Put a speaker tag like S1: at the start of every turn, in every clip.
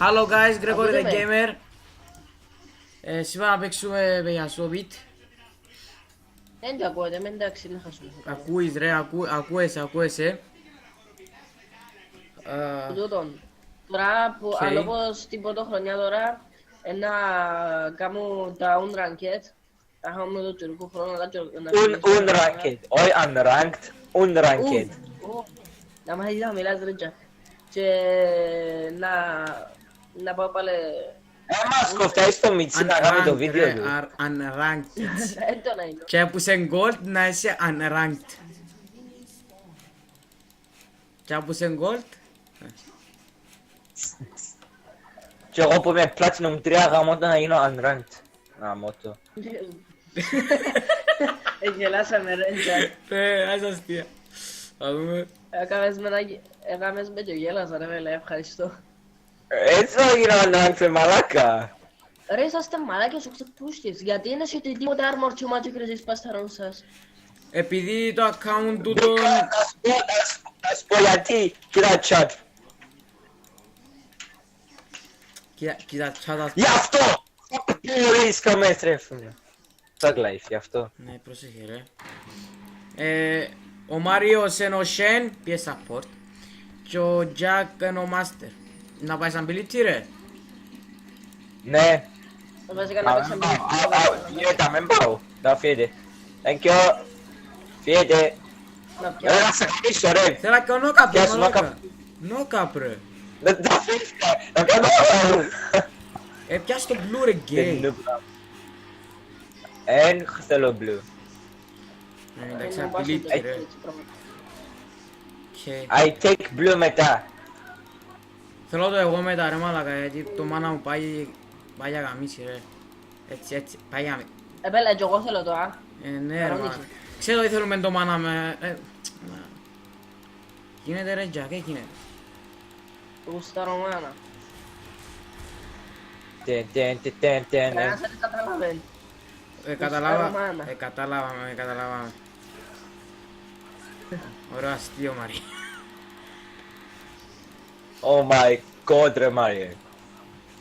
S1: Hello guys, Gregory the Gamer. Σήμερα να παίξουμε με Yasovit.
S2: Δεν το ακούω, δεν με εντάξει να χάσουμε.
S1: Ακούεις ρε, ακούεσαι.
S2: Τούτον, τώρα που
S1: Okay.
S2: άλλο πως την πρωτοχρονιά τώρα να κάνουν τα unranked. Θα έχουμε το τουρκικό χρόνο να
S3: Unranked, όχι unranked, unranked.
S2: Να μάθεις να μιλάς ρε Jack. Και να πάω πάλι...
S3: Μας κοφτάει στο Μιτσί να κάνει το βίντεο του.
S1: Unranked.
S2: Έντο να είναι.
S1: Και έπουσε gold να είσαι unranked. Και έπουσε gold.
S3: Και εγώ που είμαι Platinum 3 γαμώτα να γίνω unranked. Γαμώτο.
S2: Γελάσαμε ρε Jack.
S1: Ας αστεία. Θα δούμε.
S2: Έκαμες με και γέλασα ρε μέλα, ευχαριστώ.
S3: Έτσι θα γίνω unranked μαλάκα.
S2: Ρε είσαστε μαλάκες ο ξεπούστης, γιατί είναι σε τίποτε armor και magic resist πασταρών σας.
S1: Επειδή το account του τον...
S3: Να σου πω γιατί, κοίτα chat.
S1: Κοίτα τσάτα.
S3: Γι' αυτό! Μπορείς καμές τρέφουμε. Tag life, γι' αυτό.
S1: Ναι, πρόσεχε ρε. Ο Μάριος είναι ο Σεν, πιέ support. Και ο Jack είναι ο Master. Να πάει σαν ability ρε.
S3: Ναι.
S2: Βασικά να παίξαμε...
S3: Φύγετε, μην πάω. Να φύγετε. Thank you. Φύγετε.
S2: Να πιάσω.
S3: Να σε χτίσω ρε.
S1: Θέλω να κάνω νόκαπ ρε
S3: Πιάσου
S1: μαλάκα. Νόκαπ ρε.
S3: Δεν τα φύγετε. Να κάνω...
S1: Πιάσου το blue ρε γκέι.
S3: Εν θέλω blue.
S1: Εντάξει ability ρε.
S3: I take blue μετά.
S1: Θέλω το εγώ μετά ρε μαλάκα γιατί το μάνα μου πάει για γαμίση ρε. Έτσι, πάει για...
S2: Επέλα και εγώ θέλω το α.
S1: Ναι ρε μαλάκα. Ξέρω ότι θέλουμε το μάνα με... Γίνεται ρε Jack, γίνεται.
S2: Γουστάρω μάνα.
S3: Τεν.
S2: Κανένας δεν καταλαβαίνει.
S1: Καταλάβαμε. Ωραίο αστείο Μαρία.
S3: Oh my god ρε Μάριε.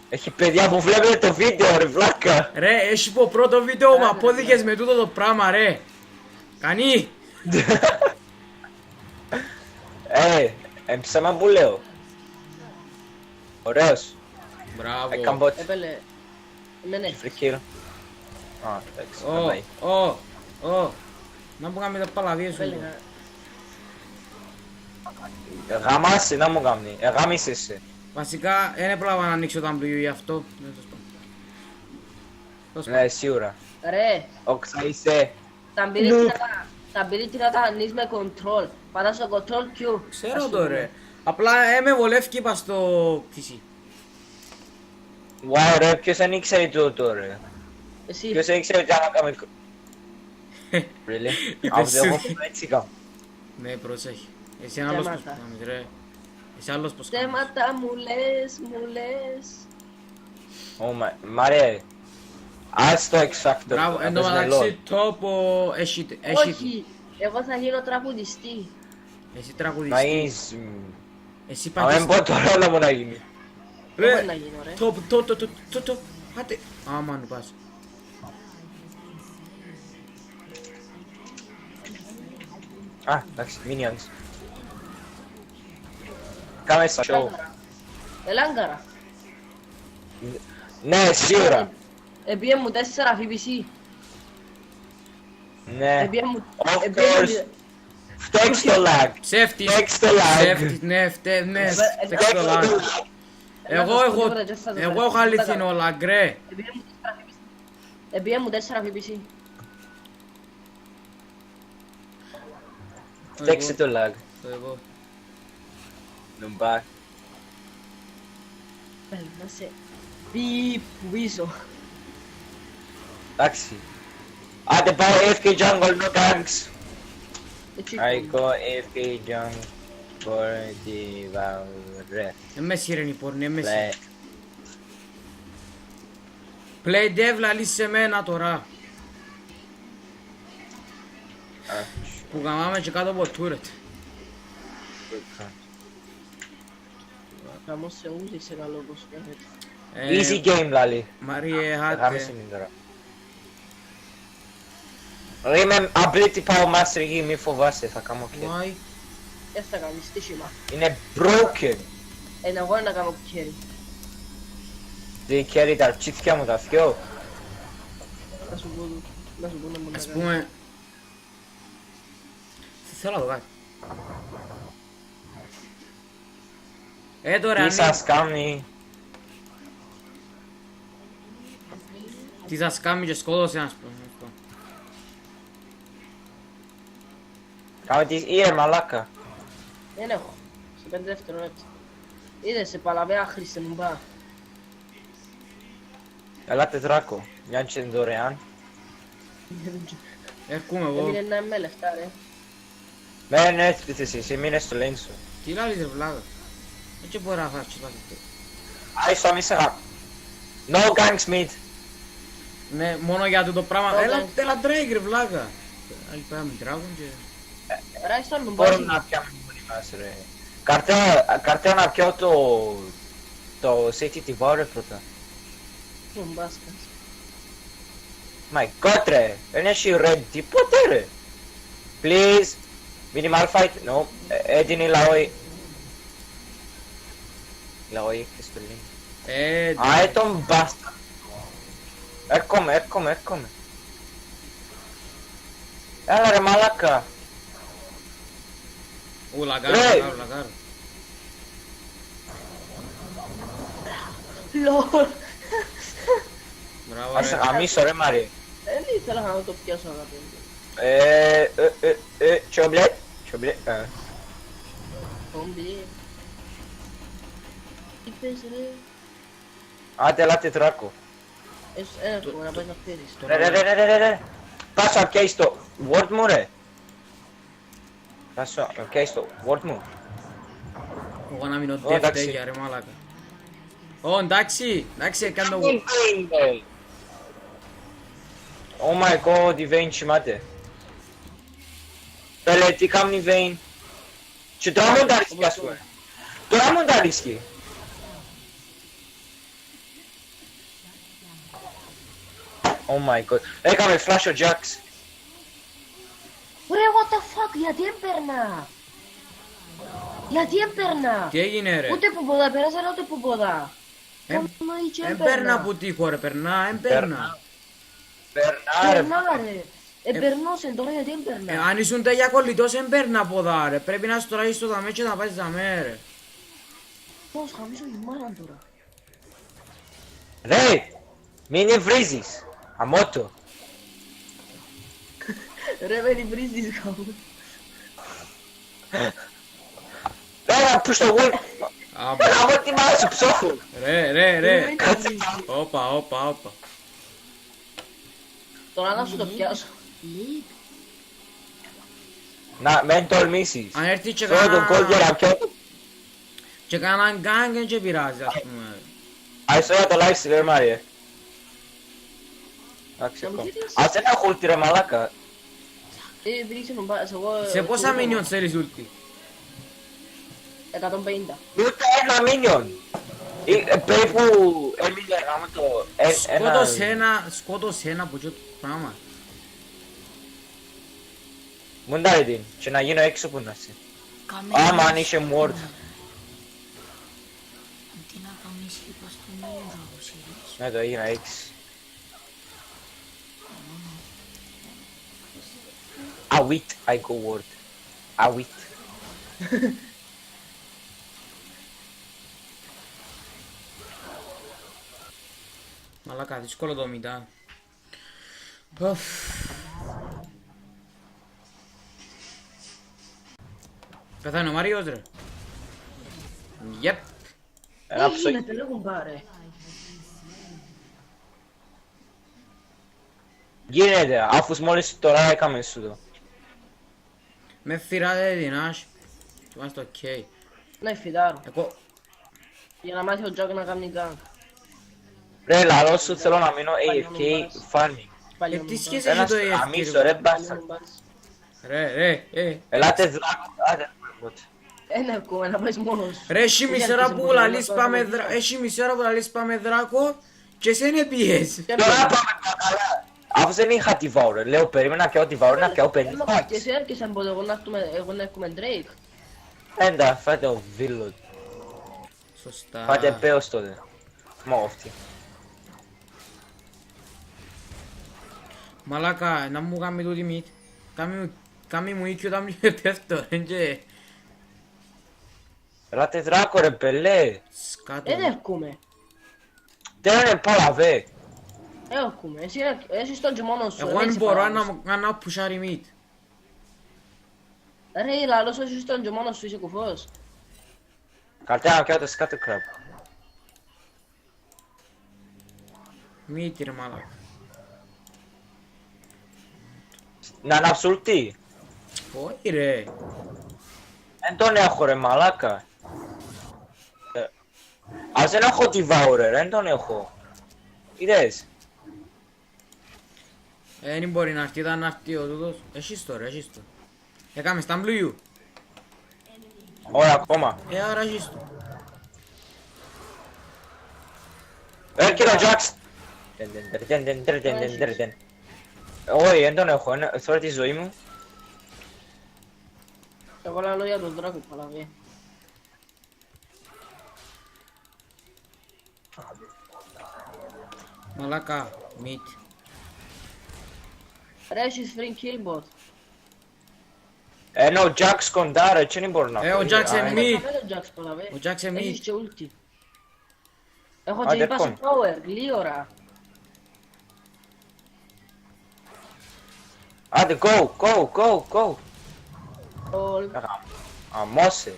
S3: Έχει παιδιά που βλέπετε το βίντεο ρε βλάκα.
S1: Ρε, έχει πω πρώτο βίντεο μου απόδειχες με τούτο το πράγμα ρε. Κανεί.
S3: Ψέμα που λέω. Ωραίος.
S1: Μπράβο.
S3: Έκαμπο
S2: Επέλε. Ναι.
S3: free kill. Α, εντάξει, bye.
S1: Να μου κάνει τα παλαβίες σου.
S2: Επέλε.
S3: Γαμάσαι να μου κάνει, γαμίσεσαι.
S1: Βασικά, δεν έπρεπε να ανοίξω το WE γι' αυτό.
S3: Ναι, σίγουρα.
S2: Ρε.
S3: Όξα είσαι.
S2: Τα ability να τα ανοίσεις με control. Πατάς στο control Q.
S1: Ξέρω το ρε. Απλά με βολεύει είπα στο PC.
S3: Wow ρε, ποιος δεν ήξερε τούτο ρε.
S2: Εσύ.
S3: Ποιος δεν ήξερε ότι άμα κάνουμε... Really?
S1: Είπες
S3: Εγώ
S1: σου.
S3: που έτσι κάνω.
S1: Ναι, προσέχει. Εσύ είναι άλλος πως
S2: Θέματα.
S1: κάνεις ρε. Εσύ άλλος πως κάνεις.
S2: Θέματα μου λες.
S3: Oh my... Μάρε. Ας το X Factor.
S1: Μπράβο, εν τω
S3: να παίζουμε
S1: μεταξύ
S3: LOL.
S1: τόπο έχει...
S2: Όχι. Εγώ θα γίνω τραγουδιστή.
S1: Εσύ
S3: Να
S1: τραγουδιστή.
S3: γίνεις...
S1: Εσύ
S3: Αν δεν πω το ρόλο μου να γίνει.
S2: Εγώ
S1: Ρε,
S2: να γίνω ρε.
S1: το, πάτε. Άμα νου πας.
S3: Α, εντάξει, minions. Κάμε στα show.
S2: Ελάγκαρα.
S3: Ναι, σίγουρα.
S2: Επίε μου 4 FPC.
S3: Ναι.
S2: Επίε μου...
S3: Of course. Φταίξ το lag.
S1: Ψεύτης.
S3: Φταίξ το lag.
S1: Ψεύτης, ναι, ναι, φταίξ το lag. Εγώ έχω αληθινό lag, ρε.
S2: Επίε μου 4 FPC.
S3: Φταίξε το lag.
S1: Εγώ.
S3: Λουμπά.
S2: Να σε πει πίσω.
S3: Εντάξει. Άντε πάω AFK jungle, no thanks.
S2: Έτσι.
S3: I go AFK jungle for the valve.
S1: Μέση ρε νηπόρνη, μέση.
S3: Play.
S1: Play dev λαλείς σε μένα τώρα. Που γαμάμε και κάτω από turret.
S2: Γαμώ σε ούτε είσαι καλό όπως φαίνεται.
S3: Easy game λαλή.
S1: Μάριε,
S3: Γάμισε
S1: χάτε.
S3: μην τώρα. Ρε είμαι απλή τυπάω master γη, μη φοβάσαι, θα κάνω και.
S1: Why?
S2: Δεν θα κάνεις τύχημα.
S3: Είναι broken.
S2: Εγώ να κάνω carry.
S3: Δεν κέρει τα αρτσίτια μου τα θκιό.
S2: Να σου πω να μου
S1: Ας
S2: να κάνεις.
S1: πούμε... Θέλω να το κάνει. Τώρα
S3: Τι σας κάνει.
S1: τι σας κάνει και σκότωσε ένας πούμε.
S3: Κάμε τις ήρε μαλάκα.
S2: Δεν έχω. Σε 5 δευτερόλεπτα. Είδες σε παλαβαία χρήστε μου μπα.
S3: Ελάτε δράκο. Μια και είναι δωρεάν.
S1: Έρχομαι
S2: Δεν
S1: εγώ.
S2: είναι να είμαι λεφτά ρε.
S3: Μένε έτσι εσύ μείνες στο lane σου.
S1: Τι λάλης ρε βλάκα. Δεν μπορεί να φας και πάθει.
S3: Άιστο αμίσα. No gangs mid.
S1: Ναι, μόνο για αυτό το πράγμα.
S2: Τότε.
S1: Έλα Drake ρε βλάκα. Άλλοι πέρα με τράγουν και...
S2: Ρε στον τον
S3: Μπορούμε
S2: πάση.
S3: να πιάμε μόνοι μας ρε. Καρτέα να πιάω το city τη βάρε πρώτα.
S2: Τον μπάσκας.
S3: My god ρε. Δεν έχει red τίποτε ρε. Please. Minimal fight. No. Έτεινε λαόι. Λαόι και στο link. Α, τον μπάστα. Έρχομαι. Έλα ρε μαλάκα.
S1: Λαγκάρω.
S2: Λόλ.
S1: Μπράβο
S3: Ας
S1: ρε.
S3: αμίσο ρε Μαρία.
S2: Δεν ήθελα να το πιάσω αγάπη μου.
S3: Τσόμπλετ.
S2: Κόμπι. Τι πες ρε.
S3: Άντε ελάτε δράκο.
S2: Έρχομαι να πάει να φέρεις.
S3: Ρε. Πάσω να πιάσεις το word μου ρε. Πάσω να πιάσεις το word μου.
S1: Εγώ να μείνω
S3: εντάξει.
S1: δεύτερη ρε μάλακα. Εντάξει, κάνω...
S3: Oh my god, η Vayne κοιμάται. Πέλε, τι κάνει η Vayne. Και τώρα μου τα ρίσκει ας πούμε. Τώρα μου τα ρίσκει. Oh my god. Έκαμε flash ο Jax.
S2: Ρε what the fuck, γιατί έμπαιρνα. Γιατί έμπαιρνα.
S1: Τι έγινε ρε.
S2: Ούτε που ποδά, πέρασα ούτε που ποδά.
S1: Εμπέρνα που τείχο ρε, περνά, εμπέρνα.
S3: Περνά ρε.
S2: Περνά ρε. Εμπερνώσεν τώρα γιατί έμπαιρνα.
S1: Αν ήσουν τέλεια κολλητός εμπέρνα από δά ρε. Πρέπει να στραγείς στο δαμέ και να πάεις δαμέ ρε.
S2: Πώς χαμίσω η μάνα τώρα.
S3: Ρε, μην βρίζεις. Αμότο.
S2: Ρε με την βρίζεις κάπου.
S3: Πέρα που στο γουλ.
S1: Άμπα.
S3: Αμώ τι μάνα σου ψόχου.
S1: Ρε.
S3: Κάτσε.
S1: Όπα.
S2: Τώρα να σου το πιάσω.
S3: Να, μην τολμήσεις.
S1: Αν έρθει και
S3: Φέρω τον κόλ για
S1: κάνα...
S3: να πιω το.
S1: Και κάναν γκάγκ και πειράζει ας πούμε.
S3: Άιστο για το live stream ρε Μάριε. Εντάξει,
S2: Να μου
S3: ακόμα.
S2: ζητήσεις.
S3: Ας ένα χούλτι ρε μαλάκα.
S2: Βρίσκε τον πας, εγώ...
S1: Σε πόσα minions θέλεις ulti.
S2: 150.
S3: Ούτε ένα μίνιον. Περίπου έμεινε γάμο το...
S1: Σκότωσε ένα από αυτό το πράγμα.
S3: Μουντάρει την και να γίνω έξω που να είσαι. Άμα αν είσαι word.
S4: Αντί να κάνεις χίπα στο μέλλον, Σιρής.
S3: Ναι το έγινα έξι. Awit, I go word. Awit.
S1: Μαλάκα, δύσκολο το μητά. Ποφ. Πεθάνει ο Μάριος ρε. Yep.
S3: Ένα
S2: Τι
S3: ψωγι.
S2: γίνεται ρε κουμπάρε.
S3: Γίνεται, αφού μόλις τώρα έκαμε σου το.
S1: Με φυράτε δυνάς. Είμαστε οκ.
S2: Να φιδάρω.
S1: Εγώ...
S2: Για να μάθει ο Τζακ να κάνει γκάγκ.
S3: Ρε λαλό σου θέλω να μείνω AFK farming.
S1: Τι σχέση έχει
S3: Ένας
S1: το AFK
S3: αμίσο ρε μπάστα.
S1: Ρε.
S3: Ελάτε δράκο, άντε.
S2: Ένα ακόμα να πας μόνος σου.
S1: Ρε έχει μισή ώρα που λαλείς πάμε δράκο και σε είναι πιες.
S3: Τώρα πάμε καλά. Αφού δεν είχα τη Βάουρε, λέω περίμενα και ό,τι Βάουρε να πιάω 50
S2: Και
S3: πάτς.
S2: εσύ έρχεσαι από εγώ να έχουμε Drake.
S3: Έντα, φάτε ο Βίλο.
S1: Σωστά.
S3: Φάτε πέος τότε. Μόνο αυτή.
S1: Μαλάκα, να μου κάνει τούτη μύτ. Κάμει μου οίκιο όταν μου πέφτω, και...
S3: Ράτε δράκο ρε πελέ.
S1: Σκάτω.
S2: Δεν έρχομαι.
S3: Δεν είναι πάρα βε.
S2: Έρχομαι. Εσύ στον και μόνος σου.
S1: Εγώ
S2: δεν
S1: δεν
S2: είσαι
S1: μπορώ
S2: παράγος.
S1: να κάνω πουσάρι μύτ.
S2: Ρε λαλός εσύ στον και μόνος σου είσαι κουφός.
S3: Καρτένα και ότες κάτω κρаб.
S1: Μύτ ρε μαλάκα.
S3: Να ανάψω ουλτί.
S1: Όχι ρε.
S3: Δεν τον έχω ρε μαλάκα. Ας δεν έχω τη Βάουρε ρε, δεν τον έχω. Είδες.
S1: Δεν μπορεί να έρθει, ήταν να έρθει ο τούτος. Έχεις το ρε, έχεις το. Έκαμε στα μπλουγιού.
S3: Ωραία ακόμα.
S1: Άρα έχεις το.
S3: Έρχεται ο Τζαξ. Όχι, δεν τον έχω, τώρα τη ζωή μου.
S2: Εγώ λαλώ για τον Drake παλαβέ.
S1: Μαλάκα, μύτ.
S2: Ρε έχεις free killbot.
S3: Ενώ ο Τζαξ κοντά ρε, τι δεν μπορώ να πω.
S1: Ο Τζαξ είναι μύτ.
S2: Κάμε τον Jax παλαβέ.
S1: Ο Jax είναι
S2: Έχεις
S1: μύτ.
S2: και ulti. Έχω
S3: Άντε,
S2: και είπα
S3: έρχομαι.
S2: power, γλίωρα.
S3: Άντε, go.
S2: Ο-
S3: Αμώσε.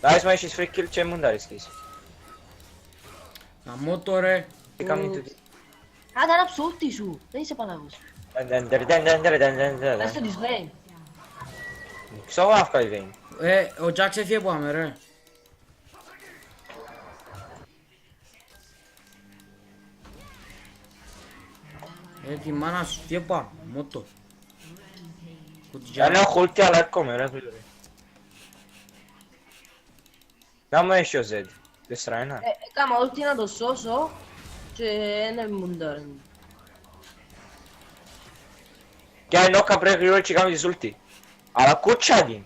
S3: Δάεις μου έχεις free kill και μου τα ρίσκεις.
S1: Αμώ το ρε.
S3: Τι κάνει τούτη.
S2: Άντε ανάψου ulti σου. Δεν είσαι παλαβός. Δες το της Vayne.
S3: Ξέρω να βγάλει Vayne.
S1: Ο Τζαξ έφυγε που άμε ρε. Τη μάνα σου, τι έπα, μότο.
S3: Δεν έχω ulti αλλά έρχομαι ρε φίλε. Να μου έχει ο Z. 4-1.
S2: Έκαμα ulti να το σώσω και δεν μουντάρε.
S3: Και αν όκα πρέπει γρήγορα και κάνει τη ulti. Αλλά κούτσα την.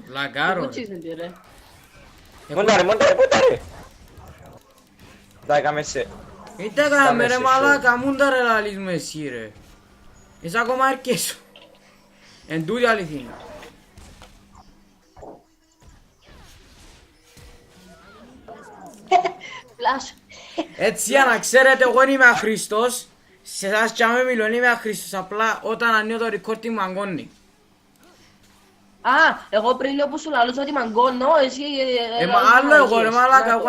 S1: Λαγκάρω ρε.
S2: Κούτσις δεν πήρε.
S3: Μοντάρε. Τα έκαμε σε.
S1: Είτε έκαμε ρε
S3: σε
S1: μαλάκα, μούντα ρε λαλείς με εσύ ρε. Είσαι ακόμα αρκέσου. Εν τούτη αληθινή.
S2: Φλάσ.
S1: Έτσι για να ξέρετε, εγώ είμαι αχρήστος. Σε εσάς κι άμε μιλώ, είμαι αχρήστος. Απλά όταν ανοίγω το recording μαγκώνει.
S2: Α, εγώ πριν λέω που σου λαλούσα ότι μαγκώνω, εσύ...
S1: Μα άλλο εγώ ρε μαλάκα, εγώ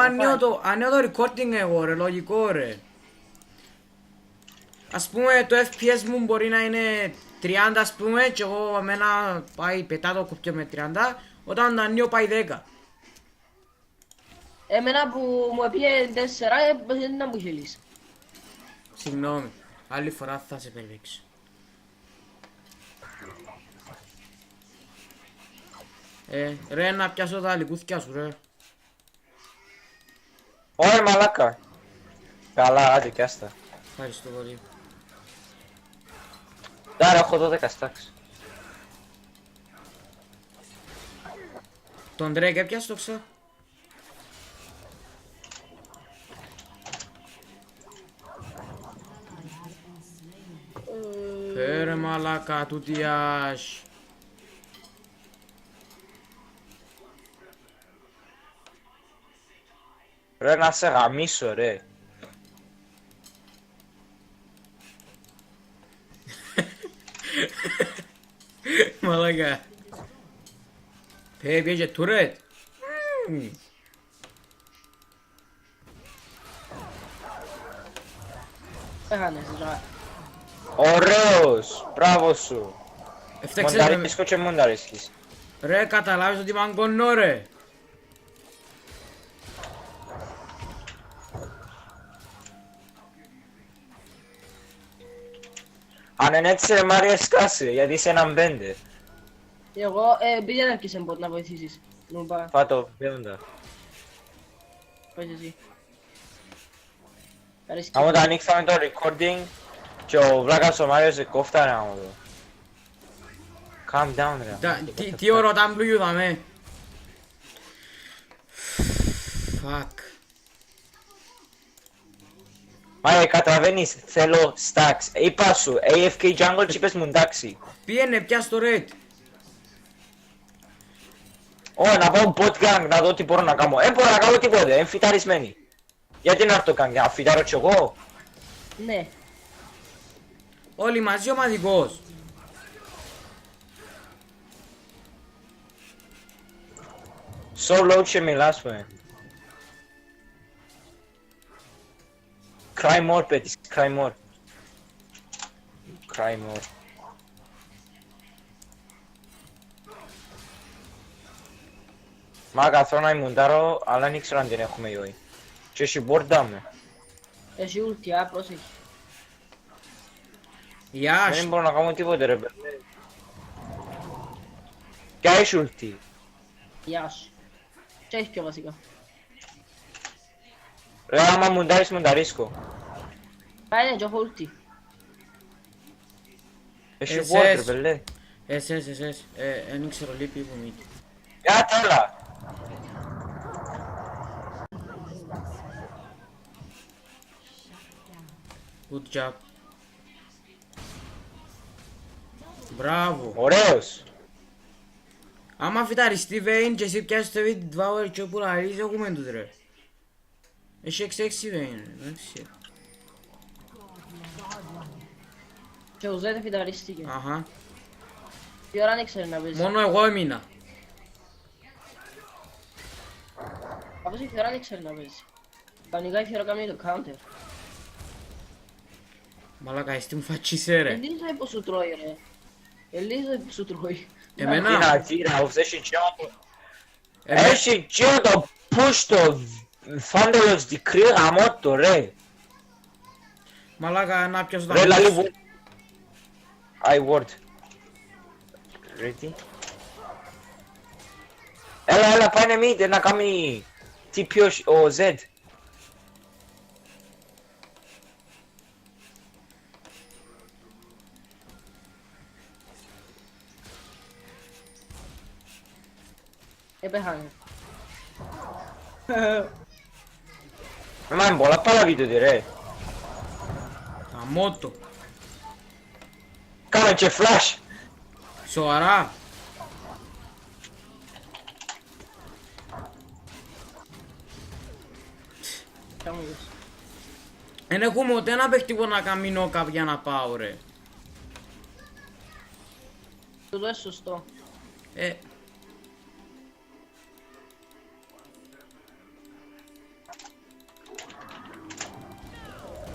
S1: ανοίγω το recording εγώ ρε, λογικό ρε. Ας πούμε το FPS μου μπορεί να είναι 30 ας πούμε και εγώ εμένα πάει πετά το κουπιό με 30, όταν το ανοίγω πάει 10.
S2: Εμένα που μου έπιε 4, δεν να μου χείλεις.
S1: Συγγνώμη, άλλη φορά θα σε περιπέξω. Ρε να πιάσω τα λικούθηκια σου ρε.
S3: Ωραία μαλάκα. Καλά, άντε κι άστα.
S1: Ευχαριστώ πολύ.
S3: Τώρα έχω 12 stacks.
S1: Τον Drake έπιασε το ξα. Ρε μαλάκα τούτη άσ.
S3: Ρε να σε γαμίσω ρε.
S1: Μαλάκα. Πήγε τουρέτ.
S2: Έχανες τώρα.
S3: Ωραίος. Μπράβο σου.
S1: Έφταξες με...
S3: Μονταρίσκω και μονταρίσκεις.
S1: Ρε καταλάβεις ότι μαγκώνω ρε.
S3: Αν είναι έτσι ρε Μάρια σκάσε, γιατί είσαι έναν 5.
S2: Εγώ πήγαινε έρχεσαι μποτ να βοηθήσεις. Μου πά,
S3: Φάτο, πέοντα.
S2: πες εσύ. Ευχαριστώ.
S3: Άμα το ανοίξαμε το recording και ο βλάκας ο Μάριος κόφτανε άμα το. Calm down ρε.
S1: Τι ωραίο τάμπλου δαμε. Fuck.
S3: Μάρια, καταλαβαίνεις, θέλω stacks. Είπα σου, AFK jungle και είπες μου εντάξει.
S1: Πήγαινε πιάσ' το red.
S3: Να πάω bot gang να δω τι μπορώ να κάνω. Μπορώ να κάνω τίποτε, εμφυταρισμένοι. Γιατί να το κάνω, για να φυτάρω κι εγώ.
S2: Ναι.
S1: Όλοι μαζί ομαδικός.
S3: So low και μιλάς με. Cry more, Petis, cry more. Cry more. Μάκα, θέλω να ημουντάρω, αλλά δεν ήξερα αν την έχουμε ή όχι. Και έχει μπορντά με.
S2: Εσύ ουλτιά, πρόσεχε.
S1: Γεια
S3: Δεν
S1: σου.
S3: μπορώ να κάνω τίποτε ρε παιδί. Ποια έχει ουλτί.
S2: Γεια σου. Τι έχεις πιο βασικά.
S3: Ρε άμα μουντάρεις μουνταρίσκω.
S2: Πάει και έχω ουλτί.
S3: Έχει
S1: Εσές.
S3: ward ρε πελέ.
S1: Εσές. Εν ήξερα λείπει που μη.
S3: Για τέλα.
S1: Good job. Μπράβο.
S3: Ωραίος.
S1: Άμα φυταριστεί Vayne και εσύ πιάσεις το Vivid Devour και όπου λαρίζει έχουμε τους ρε. Έχει 6-6 Vayne, εντάξει.
S2: Και ο Ζέτε φυταρίστηκε.
S1: Αχα.
S2: Τι ώρα δεν ξέρει να παίζει.
S1: Μόνο εγώ έμεινα.
S2: Αφού η Φιωρά δεν ξέρει να παίζει. Κανονικά η Φιωρά κάνει το counter.
S1: Μαλάκα, εσύ μου φατσίσαι ρε.
S2: Ελίζα πως σου τρώει ρε. Ελίζα πως σου τρώει.
S1: Εμένα.
S3: Τίνα, οφ, έχει τσιόντο. Έχει τσιόντο push το Thunderous Decree γαμώ το ρε.
S1: Μαλάκα, να πιάσω τα
S3: Ρε
S1: μάτια.
S3: λαλί I word. Ready? Έλα, πάνε mid να κάνει TP ο Z.
S2: Επέχανε.
S3: Μα είναι πολλά πάλα βίντεο τι ρε.
S1: Τα μότο.
S3: Κάνε και flash.
S1: Σοβαρά. Εν έχουμε ούτε ένα παίχτη που να κάνει νόκαπ για να πάω ρε.
S2: Το δω σωστό.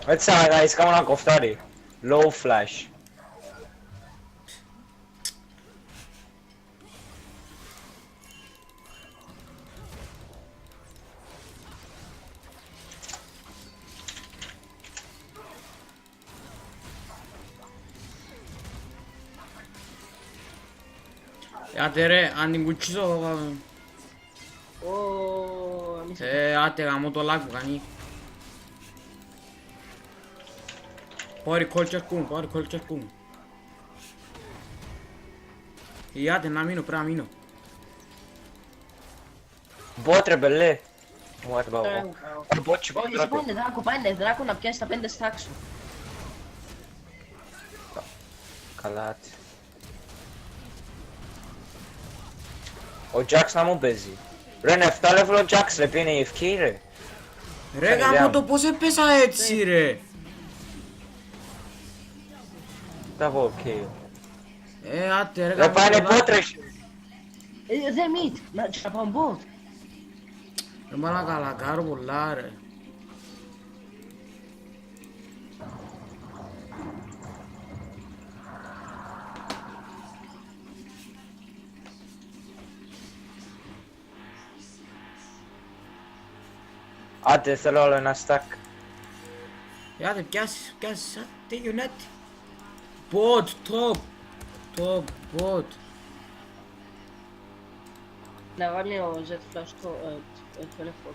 S3: Έτσι θα guys, κάνω ένα κοφτάρι. Low flash.
S1: Άτε ρε, αν την κουτσίσω
S2: Εμείς
S1: άτε γαμώ το lag που κάνει. Πάρει κόλτσερκούν. Άτε να μείνω, πρέπει να μείνω.
S3: Bot ρε μπελέ. What about
S2: δεν
S3: bot? Bot και
S2: όχι,
S3: bot.
S2: πάνε δράκο να πιάσει τα 5 stacks σου.
S3: Καλά. Ο Jax να μου παίζει. Ρε είναι 7 level ο Jax ρε πήγαινε η FK ρε.
S1: Ρε γαμώ το πως έπεσα έτσι ρε.
S3: Τα πω ok.
S1: Άτε ρε
S3: Ρε
S1: γαμώ
S3: πάνε
S1: το lag.
S3: bot ρε.
S2: Δεν meet, να πάω bot.
S1: Ρε μαλάκα λαγκάρω πολλά ρε.
S3: Άντε θέλω άλλο ένα stack.
S1: Άτε πιάσεις, τέλειο net. Bot, top, bot.
S2: Να κάνει ο Z Flash το ελεύθερο.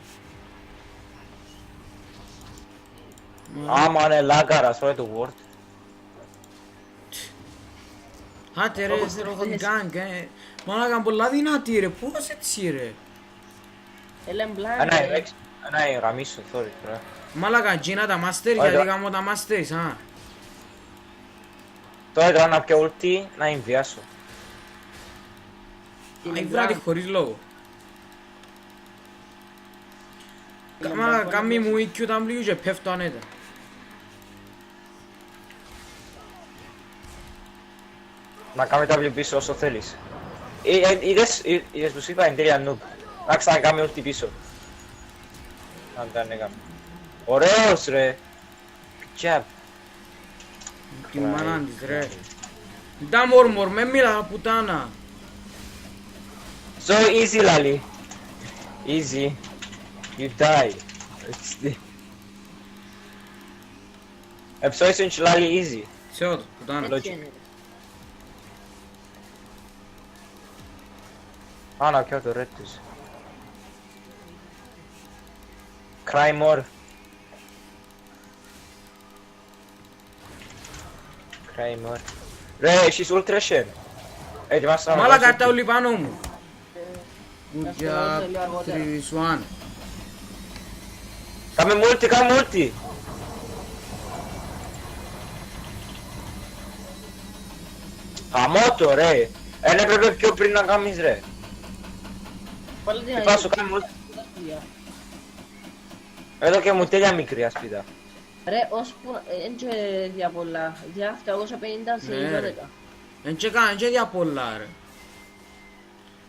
S3: Άμα είναι λάγκαρας, φάει το Word.
S1: Άτε ρε, Zero Gang, μαλάκα πολλά δυνατή ρε, πώς έτσι ρε.
S2: Έλα μπλάνk.
S3: Ένα γαμίσω, sorry, ρε.
S1: Μαλάκα, γίνα τα Masters,
S3: Ωραία.
S1: γιατί κάνω τα Masters, α.
S3: Τώρα τώρα να πιω ulti, να εμβιάσω.
S1: Αϊ βράτη χωρίς λόγο. Μαλάκα, κάμει μου EQW και πέφτω ανέτα.
S3: Να κάνει τα πίσω όσο θέλεις. Είδες που σου είπα, είναι τέλεια noob. Να ξανακάμε ulti πίσω. Αν δεν έκαμε. Ωραίος ρε. Good job.
S1: Τη μάνα της ρε. Ντα μορμορ, με μίλα πουτάνα.
S3: So easy Lali. Easy. You die. Εψόησον και Lali easy.
S1: Σε ό,τι, πουτάνα.
S3: Logic. Α, να πιω το red τους. Cry more. Cry more. Ρε, έχεις ultra shen. Ετοιμάσαι να
S1: Μαλάκα, τα όλοι πάνω μου. Good
S2: Να
S1: job,
S2: στο λέω αργότερα.
S1: 3-1.
S3: Κάμε multi, κάμε multi. Χαμώ το ρε. Έπρεπε πιο πριν να κάνεις ρε.
S2: Πάλι την
S3: Είπα σου κάμε multi. Εδώ και μου τέλεια μικρή ασπίδα.
S2: Ρε, ώσπου εν και δια πολλά. Για 750 σε
S1: Ναι,
S2: 12.
S1: ρε. Εν και κάνει και δια πολλά ρε.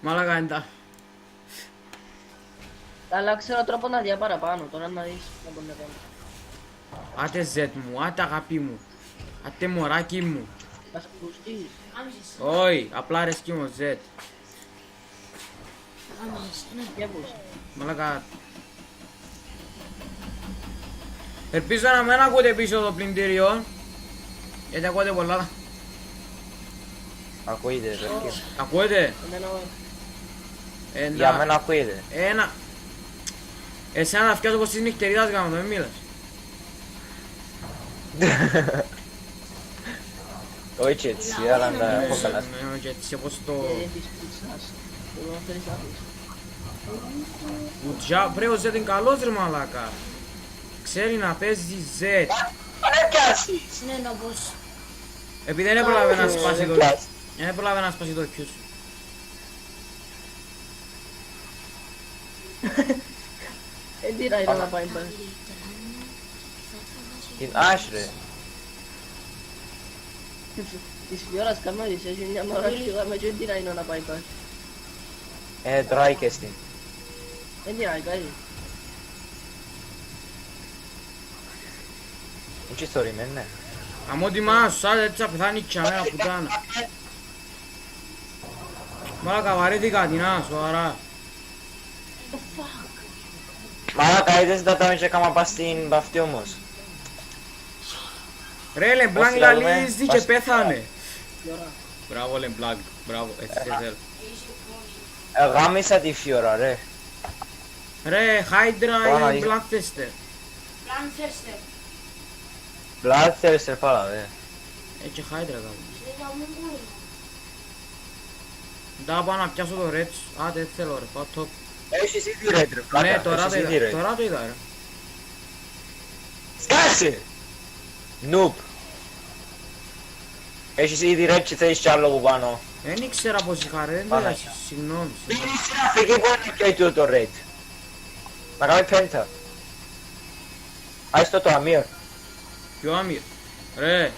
S1: Μαλάκα εντά.
S2: Αλλά ξέρω τρόπο να δια παραπάνω, τώρα να δεις να μπορεί να κάνει.
S1: Άτε Z μου, άτε αγάπη μου. Άτε μωράκι μου.
S2: Θα σε ακουστείς.
S1: Όχι, απλά αρέσκει μου Z.
S2: Για πούς.
S1: Μαλάκα. Ελπίζω να μην ακούτε πίσω το πλυντήριο. Γιατί ακούτε πολλά.
S3: Ακούγεται ρε.
S1: Ακούτε.
S2: Εμένα
S3: Για μένα ακούγεται.
S1: Ένα. Εσένα να φτιάξω πως της νυχτερίδας γάμο, μην μίλας.
S3: Όχι έτσι, αλλά να πω καλά.
S1: Ναι, όχι έτσι, όπως το...
S2: της πίτσας. Εγώ θέλεις να πεις.
S1: Ουτζά, βρε ο Z είναι καλός ρε μαλάκα. Ξέρει να παίζει Z.
S3: Ρε πιάσεις!
S4: Ναι, όπως.
S1: Επειδή δεν έπρεπε να σπάσει το...
S3: πιάσεις.
S1: Δεν έπρεπε να σπάσει το Q σου.
S2: Εν τι ράιρα να πάει πάλι.
S3: Την Ash ρε.
S2: Της Φιώρας καμάρις, έχει μια μωρά και είδαμε και εν τι ράιρα να πάει πάλι.
S3: Τρώει και στην.
S2: Εν τι ράιρα, κάτι.
S3: Έτσι θωρημένε.
S1: Αμώ τη μάνα σου, σαν έτσι θα πεθάνει και αμένα πουτάνα. Μαλάκα βαρέθηκα την άνα, σοβαρά.
S3: Μαλάκα είδες τα τάμι και κάμα πας στην παυτή όμως.
S1: Ρε Λεμπλάνκ
S3: Πώς λαλούμε,
S1: λαλίζει και
S3: πας-
S1: πέθανε.
S2: Φιώρα.
S1: Μπράβο Λεμπλάνκ, μπράβο, έτσι σε θέλω.
S3: Γάμισα τη Φιώρα ρε.
S1: Ρε, Χάιντρα
S3: Τώρα
S1: ή
S3: είσαι-
S1: Μπλάνκθεστερ.
S4: Λάνθεστε.
S3: Bloodthirster πάλα δε.
S1: Έτσι Χάιντρα κάπου.
S4: Σίγα μου κούρμα.
S1: Ντά πάω να πιάσω το Reds. Α, δεν θέλω ρε, πάω top.
S3: Έχεις ήδη ρε τρε πλάκα.
S1: Ναι, τώρα
S3: Έχεις
S1: το
S3: ήδη,
S1: είδα,
S3: ρε.
S1: τώρα το είδα ρε.
S3: Σκάσε! Νουπ. Έχεις ήδη ρε και θέλεις κι άλλο που πάνω.
S1: Δεν ήξερα πως είχα ρε, δεν το
S3: Πάμε.
S1: είδα, συγγνώμη.
S3: Πήγαινε στην Αφρική που είναι και τούτο το red. Να κάνει πέντα. Άιστο το Αμύρ.
S1: Ποιο Άμυρ. Ρε,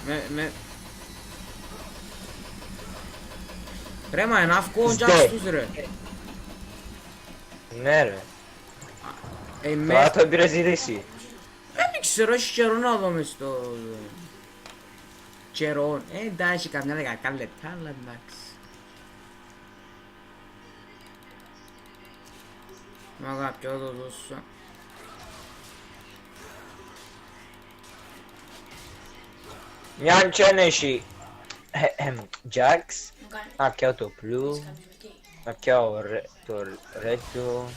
S1: Ρε, μα είναι αύκο
S3: Σδε.
S1: τζάστους ρε.
S3: Ναι ρε.
S1: Με...
S3: Τώρα το πήρες ειδήσει.
S1: Δεν ξέρω, έχει καιρό να δω μες στο... Καιρό. Εντάξει, καμιά 10 λεπτά, αλλά εντάξει. Μα ποιο το δώσω.
S3: Μια τσένεση. Jax.
S4: Μου κάνει.
S3: Να πιάω το blue.
S4: Κάποιος εκεί.
S3: Να πιάω το ρέτιο.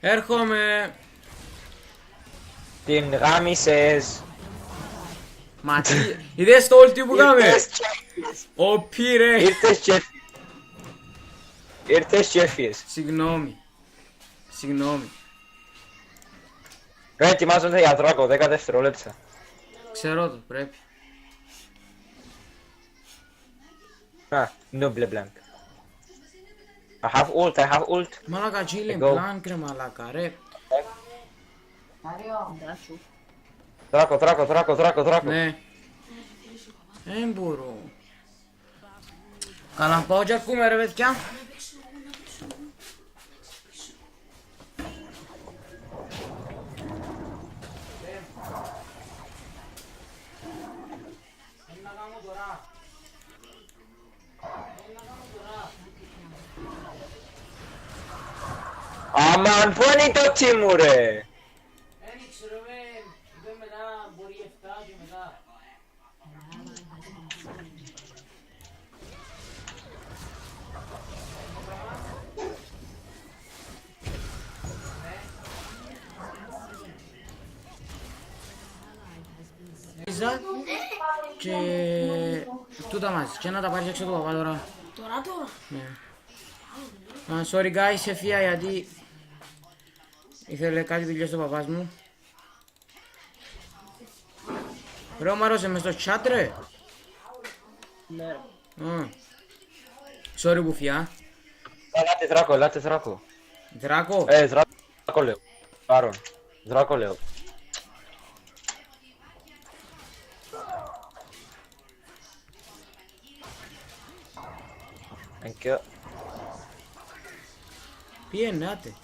S1: Έρχομαι.
S3: Την γάμισες.
S1: Μα τι, είδες το ulti που κάμε.
S3: Ήρθες και-
S1: Ο πήρε.
S3: Ήρθες και έφυγες.
S1: Συγγνώμη.
S3: Ρε, ετοιμάζονται για δράκο, 10 δευτερόλεπτα.
S1: Ξέρω το, πρέπει.
S3: Α, noble blank. I have ult.
S1: Μαλάκα chilling
S3: Go.
S1: blank ρε μαλάκα ρε.
S2: Ντάτσου.
S3: Δράκο.
S1: Ναι. Δεν μπορώ. Καλά πάω και ακούμε ρε παιδιά.
S3: Αμάν, πού είναι το team μου ρε.
S1: Isa και τούτα μαζί και να τα πάρεις έξω του παπά τώρα.
S4: Τώρα.
S1: Ναι. Sorry guys, έφυγα γιατί ήθελε κάτι δουλειές ο παπάς μου. Ρε ο Μάρος μες στο chat ρε.
S2: Ναι.
S1: Sorry που φιά.
S3: Ελάτε δράκο.
S1: Δράκο.
S3: Δράκο λέω. Πάρον. Δράκο λέω. Thank you.
S1: Πήγαινε άτε.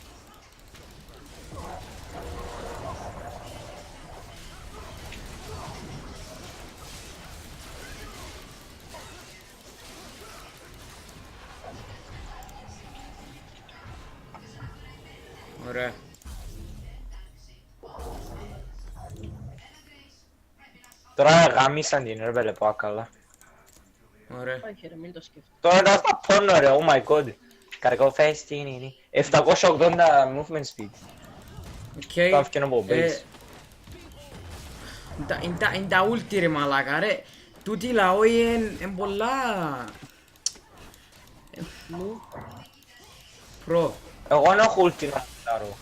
S1: Ωραία.
S3: Τώρα γάμισαν την έρβελε πάω καλά.
S1: Ωραία.
S2: Όχι ρε, μην το σκέφτεσαι.
S3: Τώρα να στα πόνο ρε, oh my god. Καρκό φες, τι είναι. 780 movement speed.
S1: Οκ.
S3: Θα φτιάχνω από base.
S1: Είναι τα ulti ρε μαλάκα ρε. Τούτη λαοί είναι πολλά. Προ.
S3: Εγώ δεν έχω ulti να μοντάρω.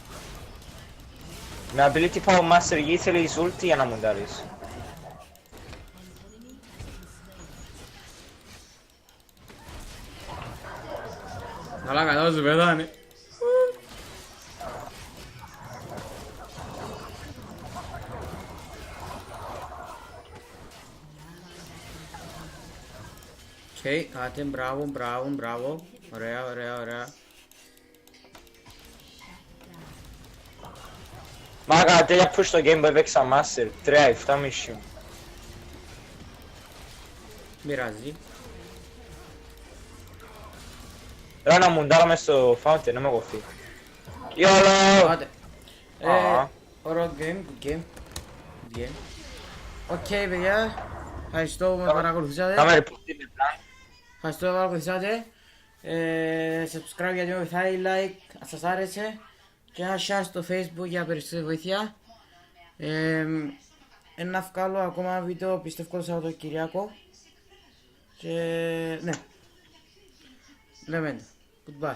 S3: Με ability power master γη θέλεις ulti για να μοντάρεις.
S1: Μαλάκα τώρα σου πεθάνε. Οκ, άτε μπράβο. Ωραία.
S3: Μάγα τέλεια push το game που έπαιξα master. 3-7 μισή.
S1: Μοιράζει.
S3: Ρε να μοντάρω μες στο fountain, να με κοφεί. YOLO!
S1: Άτε.
S3: Α.
S1: Ωραίο game. Οκ παιδιά. Ευχαριστώ που με παρακολουθήσατε.
S3: Κάμε report την plan.
S1: Ευχαριστώ που με παρακολουθήσατε. Subscribe γιατί με βοηθάει, like αν σας άρεσε. Και ένα share στο Facebook για περισσότερη βοήθεια. Ένα βγάλω ακόμα βίντεο πιστεύω το Σαββατοκυριακό. Και ναι. Λέμε. Goodbye.